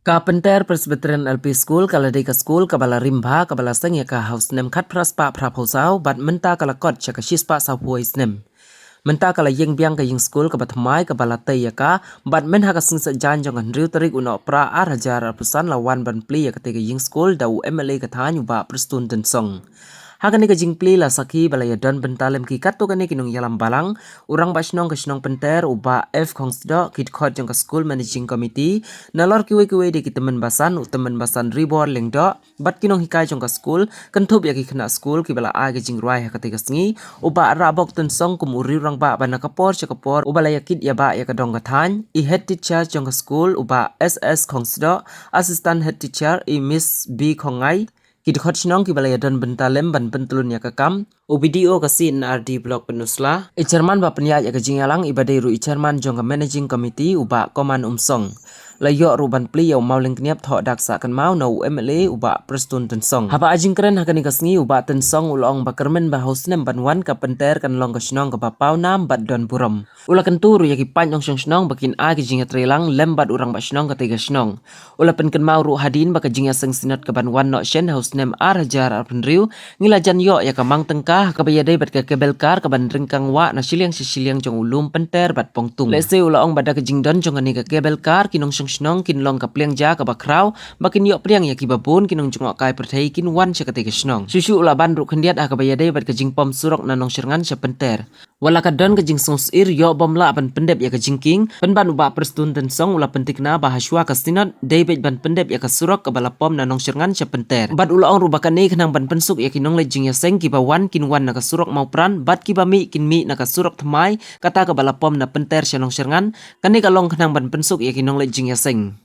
Ka penter Presbyterian LP School kaladika school kabala rimba kabala sengya ka house nem khat praspa praposau bat menta kala kot chaka shispa sa voice nem. Menta kala yeng biang ka yeng school kabathamai kabala taya ka bat men haka singsa jan jong riu tarik uno pra ar hajar pesan lawan ban pli ya ketika yeng school dau MLA kathanyu ba prestun den song. Hagani ka jingpli la saki balaya don bentalem ki kato kani kinung yalam balang urang basnong ka snong penter uba F kongsdo kit khot jong ka school managing committee nalor kiwe de ki temen basan ribor lengdo bat kinong hikai jong ka school kentup ya ki khna school ki bala a ka jingruai hakati ka sngi uba rabok ten song kum uri rang ba bana kapor chakapor uba la yakit ya ba ya ka dong ka than I head teacher jong ka school uba SS kongsdo assistant head teacher I Miss B Khongai Kit khot snong ki balaya don bentalem ban pentulun ya kakam video kasi NRD blog penusla chairman ba penya ya kajingalang ibadai ru chairman jong managing committee uba koman umsong layo ruban pli yaw mauling kniap tho daksa kan mau no MLA uba prestun tensong haba ajing keren hakani kasngi uba tensong ulong bakermen ba hosnem banwan ka penter kan long kasnong ka bapau nam bat don buram ula kan turu ya ki panyong snong bakin a ki jinga trelang lembat urang ba snong ka tega snong ula pen kan mau ru hadin ba ka jinga seng sinat ka banwan no shen hosnem ar hajar ar penriu ngilajan yo ya ka mang tengkah ka bayadai bat ka kebel kar ka ban ringkang wa na siliang jong ulum penter bat pongtung lese ula ong bada ka jingdon jong ani ka kebel kar kinong snong kin long ka pliang ja ka bakrau bakin yo pliang ya ki babun kinong jong kai perthai kin wan cha ka te snong susu ula ban ru khendiat a ka bayadai bat ka jingpom surok na nong serngan sa penter wala ka don ka jing songs ir yo bomla ban pendep ya ka jingking ban uba prestun dan song ula pentikna bahaswa ka sinat David ban pendep ya ka surok ka balapom na nong serngan sa penter bat ula ong rubakan ni khnang ban pensuk ya kinong le jing ya seng ki ba wan kin wan na ka surok mau pran bat ki ba mi kin mi na ka surok thamai kata ka balapom na penter sa nong serngan kani ka long khnang ban pensuk ya kinong le jing ya seng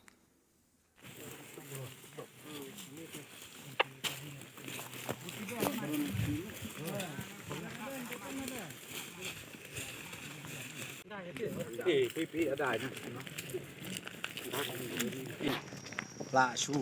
Lah su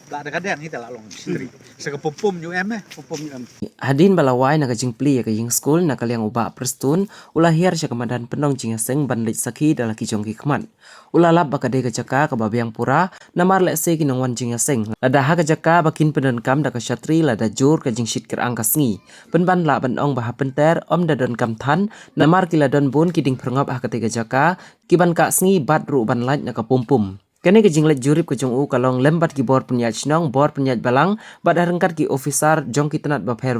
lah ada kadang kita lah long sendiri sekepupum ju em pupum ju em Hadin balawai na kajing pli ya kajing school na kaliang uba prestun ulah hiar siya kamadan penong jing seng ban lit saki dala ki jong ki kman ulah lab bakade ka jaka ka babiang pura na mar le se kinong wan jing seng lada ha ka jaka bakin pedan kam da ka syatri lada jur ka jing shit ker angka sngi ban la ban ong bah penter om da don kam than na mar kila don bun kiding prangop ha ka te ka jaka kiban ka sngi bat ru ban lait na ka pum Kene ke jinglet jurip ke jong u kalong lembat ki bor penyaj snong bor penyaj balang bada rengkat ki officer jong ki tenat baper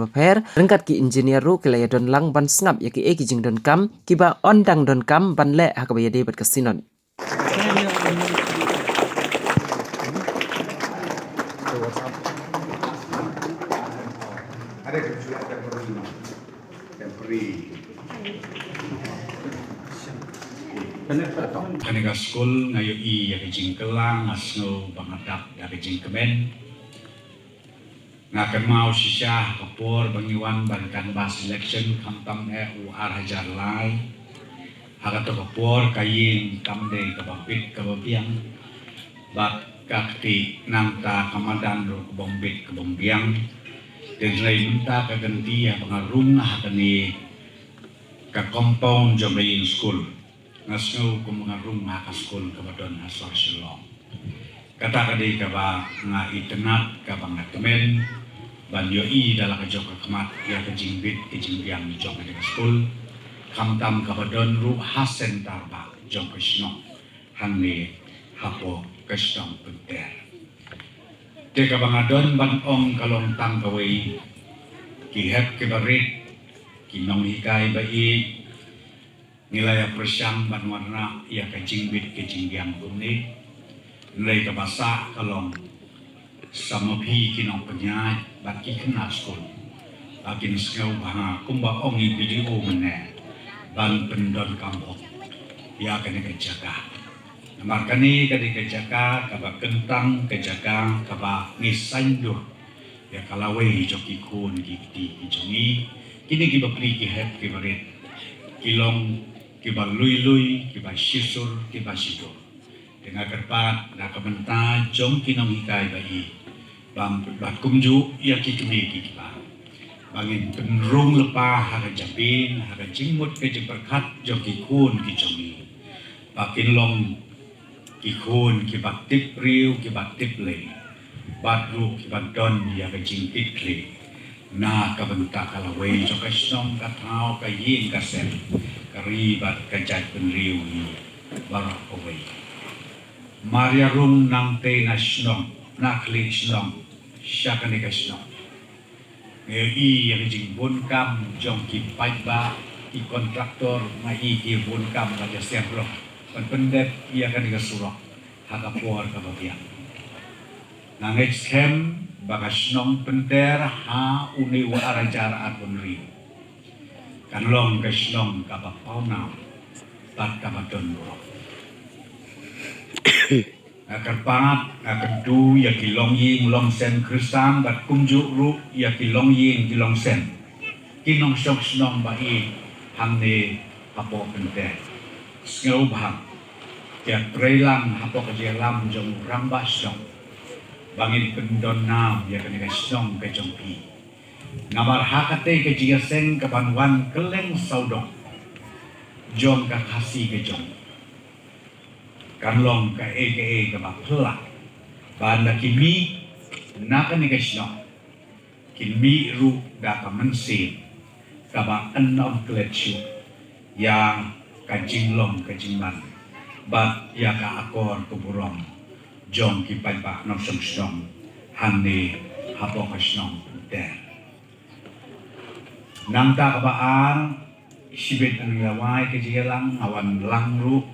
rengkat ki engineer ru kelaya don lang ban snap ya ki e ki jing don kam ki ba ondang don kam ban le ha ka ba yade bat kasinon ada kecuali temporary Kanega school ngayo I ya kejing kelang asno bangadak ya kejing kemen ngakan mau sisah kapor bangiwan bankan bas selection kamtam u ar hajar lai hagato kapor kayin kamde kabapit kababiang bak kakti nangta kamadan ro kabombit kabombiang dan selain minta kaganti ya pengarung hakani ka compound jomlayin school ngasno kumangarung maka school kabadon asal silong kata kadai kaba nga itenat kaba ngatamen ban yo I dala ka jok kemat ya kejingbit kejingbiang jok ka school kamtam kabadon ru hasen tarba jok kisno hangne hapo kestong penter te kabangadon ban ong kalong tang kawai ki hep kebarit kinong hikai bai nilai persyang ban warna ia kejingbit kejingbiang kumni nilai kebasa kalong sama pi kinong penyai baki kena skul bakin skau banga kumba ongi video mene ban pendon kampok ia kena kejaga namar kani kadi kejaga kaba kentang kejaga kaba ngisanduh ya kalawe joki kun giti ijongi kini kiba pri ki hep kibarit kilong kiba lui kiba sisur kiba sidur dengan kerpat na kabenta jong kinong hikai bai bam bat kumju ya kikmi kiba bangin penrung lepa haga japin haga jingmut ke jeperkat jong kikun kijongi bakin long ki khun ki bak tip riu ki bak tip le bat ru ki bak don ya ka jing tip le na ka benta ka la wei cho ka snom ka thao ka yin ka sen ka ri bat ka jat pen riu ni barak ko wei Maria rum nang te na snom na kli snom sya ka ni ka snom nge i yang jing bun kam jong ki pai ba ki kontraktor ngai ki bun kam la ja sem lo pan pendet ia ka ni ka surok haka por ka babiang nangej kem bagas nong penter ha uni wa arajar atun ri kan long ka snong ka ba pau na pat ka ba don ro akan pangat akan du ya ki long ying long sen kristan bat kumju ru ya ki long ying ki long sen kinong sok snong ba i hang ne apo penter skeu bhang ya prelang apo ka jelam jong ramba snong bangin pendon nam ya kan ka snong ka jong pi namar hakate ka jiga seng ka banwan keleng saudong jong ka khasi ka jong kan long ka aka ka ba phla ban na kimi na ka ni ka snong kimi ru da ka mensi ka ba anom kletchu yang ka jinglong ka jingman bat ya ka akor ku burong jong ki pai ba no som snong han ni hapo ka snong de nang ta ka ba ang sibet ang lawai ke jilang awan lang ru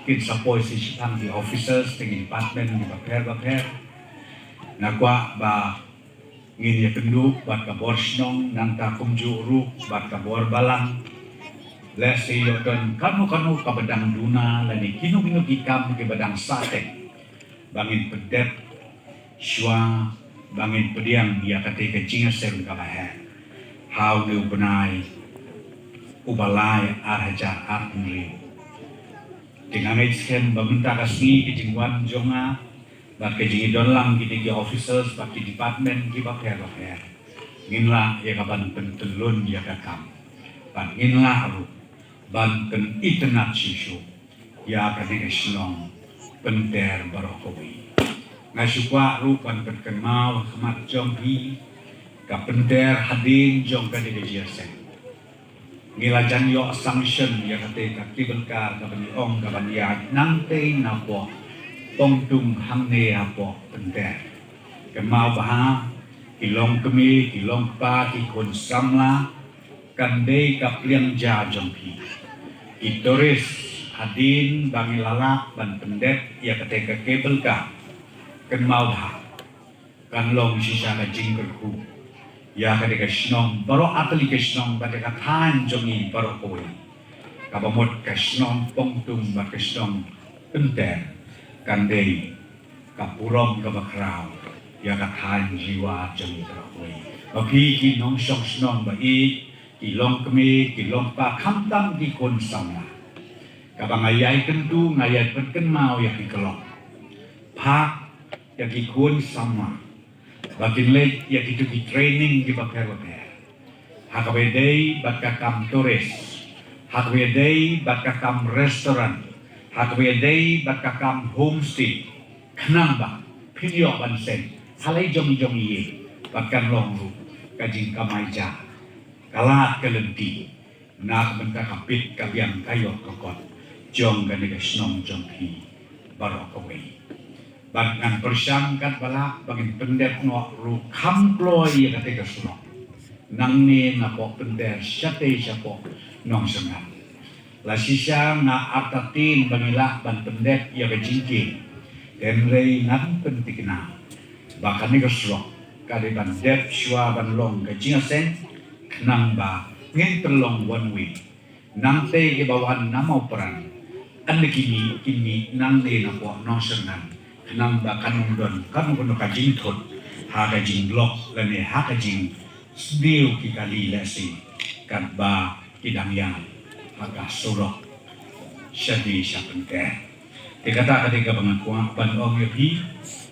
kin sapoi si sitang di officers di department di baper na kwa ba ngin ya kendu bat ka bor snong nang ta kumju ru bat ka bor balang lesi yoton kanu ka bedang duna lani kinu ikam ke bedang sate bangin pedet shwa bangin pediang dia kate ke jinga seru ka bahe how ni ubenai ubalai araja artri dengan isken bamenta kasni ke jingwan jonga bat ke jingi donlang ki officers bat ki department ki baher nginla ya kaban pentelun ya kakam ban nginla ru ban pen internet shishu ya kate ke slong penter barokowi ngasukwa ru ban perkenal khamat jonghi ka penter hadin jong kate ke jiasen ngilajan yo assumption ya kate ka tibelkar ka bani ong ka bani ya nangte na po tongtung hamne apo penter kemau baha kilong kemi kilong pa ki kon samla kande ka pliang ja jongpi itoris hadin bangi lalak ban pendet ya kate ka kabel ka kemau baha kan long sisa ka jingkerku ya kate ka snong baro atli ka snong ba ka than jongi baro kowe ka bamot ka snong pongtung ba ka snong penter kandei kapurom ka bakraw ya ka than jiwa jongi baro kowe bapi ki nong sok snong ba i ki long kemi ki long pa khamtam ki kon samla ka bangayai kentu ngayai penken mau ya ki kelong pak ya ki kon sama bakin lek ya kita di training di baker hakabedei bakakam turis hakabedei bakakam restoran hakabedei bakakam homestay kenamba pinyo bansen halai jong ye bakan longru kajing kamaija kalat kelenti nak bentak kapit kabiang kayo kokot jong ganega snong jong hi barokawei bagan persangkat balak bagin pendet no ru kamploi ya kate kasno nang ni na po pender syate syapo nong sengat la sisa na artatin bangila ban pendet ya kajingki den rei nan pentikna bakan ni kasno kade ban dep shwa ban long kajinga sen nang ba ngin terlong one way nang te ke bawan namau peran ande kini nang ne na po nong sengat nang ba kanong don kanong ka jing thot ha ka jing blok lane ha ka jing sdiu ki kali lesi kan ba kidang yang ha ka surok syadi syapente te kata ketika pengakuan ban ong yepi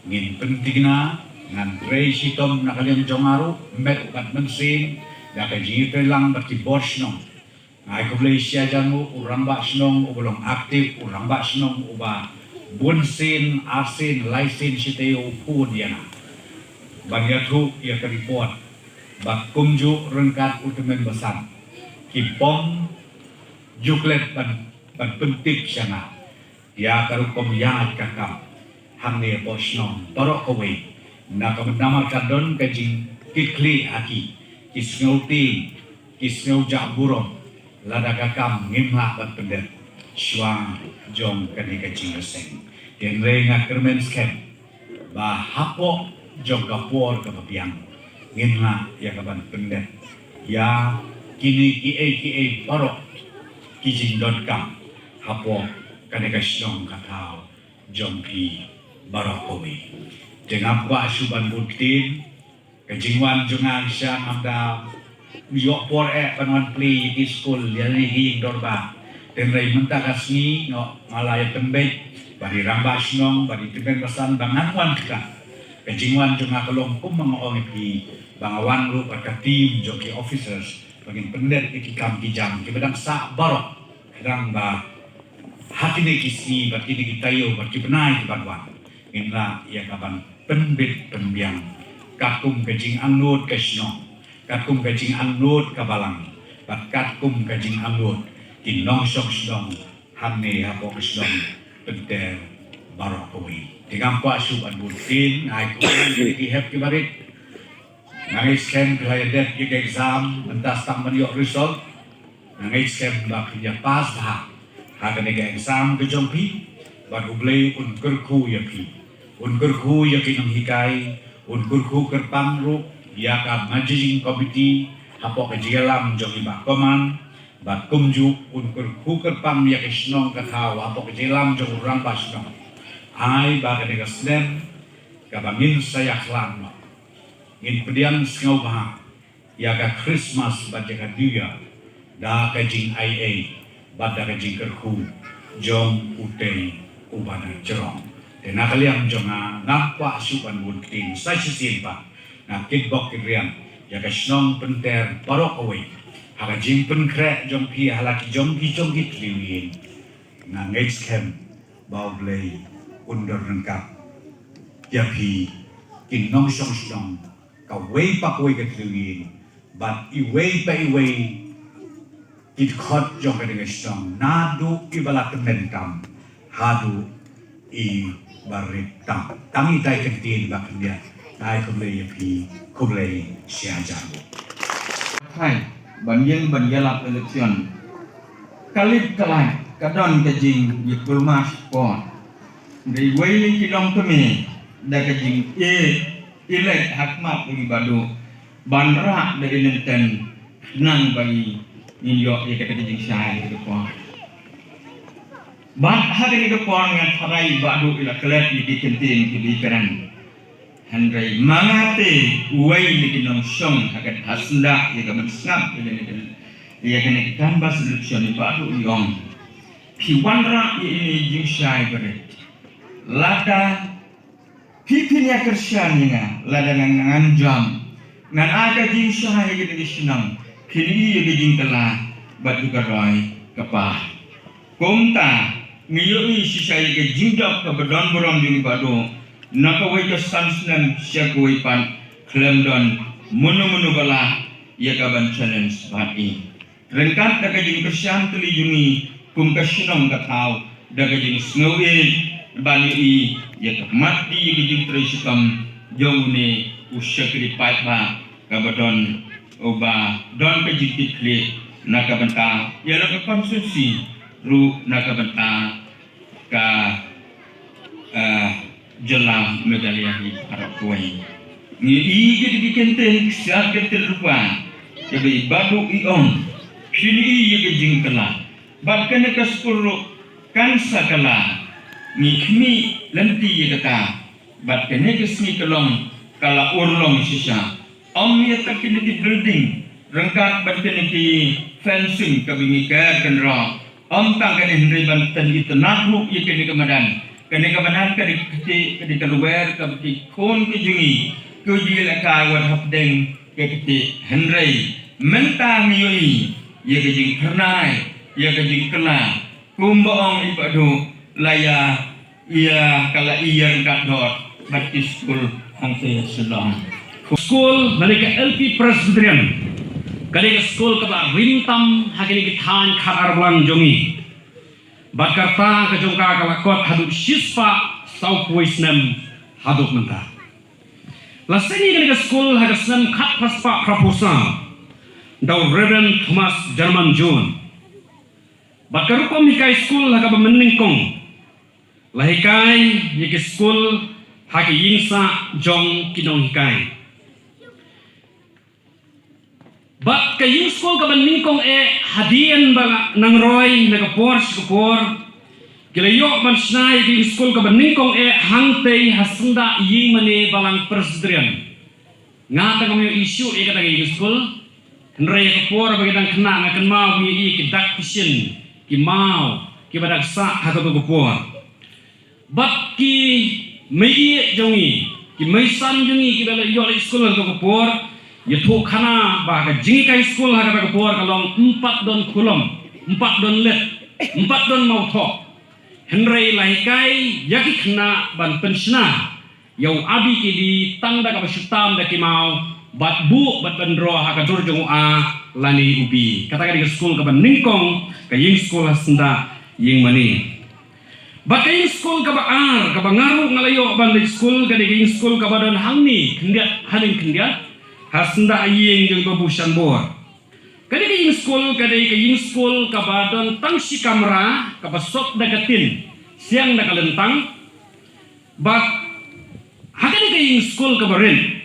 ngin pentingna ngan rei sitom na kalian jongaru met kat mensin da ka jing telang bati bosnong ngai ko Malaysia jamu urang ba snong ubolong aktif urang ba snong uba bunsin asin laisin siteo pun yana banyatu ia ke report bak kumju rengkat utemen besan kipom juklet ban pentik sana ya karukom ya kakam hamne bosnom torok kowe na kamdamar kadon kajing kikli aki kisngauti kisngau jaburom lada kakam ngimla bat pendet Shwang jong kani kajing reseng den renga kermen skem ba hapo jong kapor kapapiang ngimla ya kaban pendet ya kini ki parok kijing.com hapo kani kasyong katao jong pi barokowi dengan kwa suban buktin kajingwan jungang syang amda yok por panwan pli di school yani hi dorba dan rai mentakasni no malaya tembek bari rambas nong bari tiben pesan banganwan kita kajingwan junga kelong kum mengoong pi bangawan lu pada tim joki officers bagin pendet ikam kijam kibedang sa barok kadang ba hati ni kisi baki ni kitayo baki benai kibanwan inla ia kaban penbit pembiang kakum kajing angnut kasnong kakum kajing angnut kabalang bat kakum kajing angnut kinong sok hamne hapo kasnong penter barokowi tingam pa suban butin ay kuan di hep kibarit nangis skem klayadet ik exam entas tak maniok result nangis skem bak ya pas ha haganega exam ke jompi bat ublay un kerku yapi un kerku yakin ang hikay un kerku kerpamru ya ka managing committee hapo ka jigalam jong iba koman bat kumju un kerku kerpam ya kisnong kathaw hapo ka jigalam jong urang basnong ay ba kanega snem ka bangin sayak lang ngin pedian sngau bah ya ka Christmas bat ya ka dia da ka jing IA bat da ka jing kerku jong utay ubana jerong dan nakaliang jonga nampak supan bunting sa sisimpa na kitbok kiriam ya kasnong penter parok away haka jing penkre jong pi halaki jong kitliwin na ngage kem bawblay under rengkap ya pi kinong song ka way pa koy kitliwin but iway pa iway kitkot jong kadingasong nadu ibalat mentam hadu i baritam tangi tay kentin bakin dia tay kumlay yapi kumlay siya jago hai banyak election kalip kalai kadon kajing yikul mas pon dari wailing kilong kami da kajing ilek hakmat bagi badu bandra dari nenten nang bagi Inyo ya kata jing syai ke pon. Bat hari ke pon ngan tharai badu ila kelet di kentin ke bikaran. Handrai mangate uai ni kinong song hakat hasnda ya ka mensap ya kena kan bas election badu yong. Piwanra ini jing syai bere. Lada pipinya kersyanya lada ngan jam. Ngan aga jing syai ke di senang. Kini ia gejing telah batu karai kapah. Komta ngiyoi sisai gejing dok ke bedon borom di bado. Nakawai ke sansnan syakawai pan klemdon menu bala ia kaban challenge bati. Rengkat da gejing kersyang telijungi kum kasinong katau da gejing snowin bani ia kemat di gejing trisikam jongune usyakri paitba kabadon oba don kejikit klik nakabenta ialah ke konsumsi ru nakabenta ka jelam medaliahi harap kuai ngi ige dikenten siap ketel rupa jadi badu iong sini ige jingkala bahkan ke 10 kan sakala ngi kmi lenti ye kata bahkan ke sini kelong kala urlong sisa Om tak kini di building, rengkat batin di fencing kabingikan kenra. Om tak kini hendai banten itu naklu ia kini kemadan kadi keluar kadi kon kejungi kujil kawan hapdeng kadi hendai mentang yoi ia kejing kernai ia kejing kela kumbaong ibadu laya ia kala iya kat dot bat school hang saya sedang school dari ke LP Presbyterian kali ke school ke ba rintam hakini kithan khat arblang jongi bat karta ke jongka kala kot haduk shispa Southwest nem haduk mentah laseni kali ke school hagas nem khat paspa proposal daw Reverend Thomas German John bat karukom hikai school haga meningkong lahikai yeke school haki yingsa jong kinong hikai bat ka ying school ka baningkong hadian bala nang roy nagapor sikapor kilayo man snai ying school ka baningkong hangtei hasenda ying mane balang presbyterian ngata kami isu kata ying school nray kapor bagitang kena ngakan mau mi kidak pisin ki mau ki badak sa hakato kapor bat ki mei jongi ki mei san jongi ki bela yo school ka kapor ya tho khana ba ka jingi kai school ha ka kapor kalong 4 don kulom 4 don let 4 don mau tho henrei lai kai yaki khana ban pensna yau abi ki di tangda ka basutam da ki mau bat bu bat bandro ha ka dur jong a lani ubi kata ka di school ka ban ningkong ka ying school hasenda ying mani Bakai school kaba ka bangaru ngalayo ban school ka di school ka badon hangni kendiat haling kendiat hasenda ayeng jeung babusan bor kadi school ka di school ka badon tangsi kamera ka basok dagatin siang da kalentang bat hakani ka school ka baren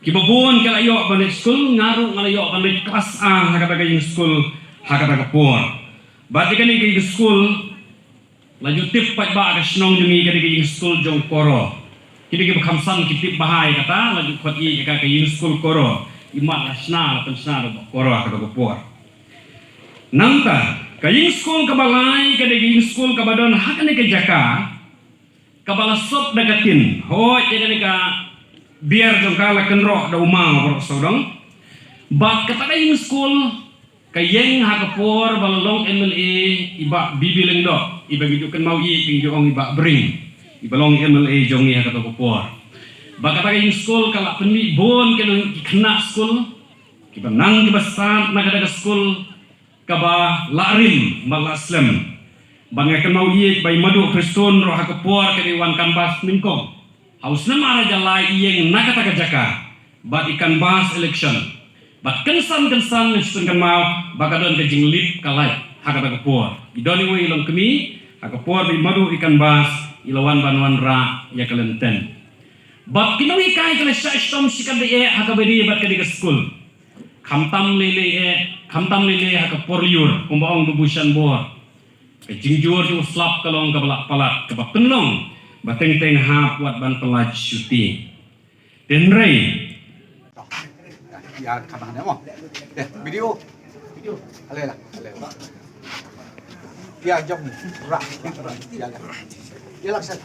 kibabon kalayo ban school ngaru ngalayo ban kelas A hakata ka school hakata ka por bat kani ka school laju tip pat ba ka snong jumi kadi ka school jong koro kini ka khamsan kitip bahai kata laju khot i ka school koro ima lasna pensna koro ka ko por nangta ka school ka balai kadi school ka badon hakane ka jaka ka balasot dagatin ho kadi ka biar jong kala kenro da umang ro sodong bat kata ka school kayeng hakapor balalong MLA iba bibileng do iba gidukan mau i pingjong iba bring ibalong MLA jongi hakapor baka tagay school kala penmi bon kena school kiba nang kibasan nagadaga school kaba larim malaslam bangga kan mau i bay madu kriston ro hakapor kani wan kanbas ningkong haus na mara jalai iyeng nakataga jaka bat ikan bas election bat kensan nishun kan mau bakadon ke jinglip kalai hakata kapor idoni wo ilong kemi hakapor bi madu ikan bas ilawan banwan ra ya kalenten bat kinawi kai kala stom sikan de hakabedi bat ke school khamtam lele hakapor liur kumbaong bubusan bor ke jingjur ju slap kalong kabalak palat kabak penlong bateng teng ha buat ban pelaj syuti denrei ya kapan mo video alay ya jom ra ya lang sa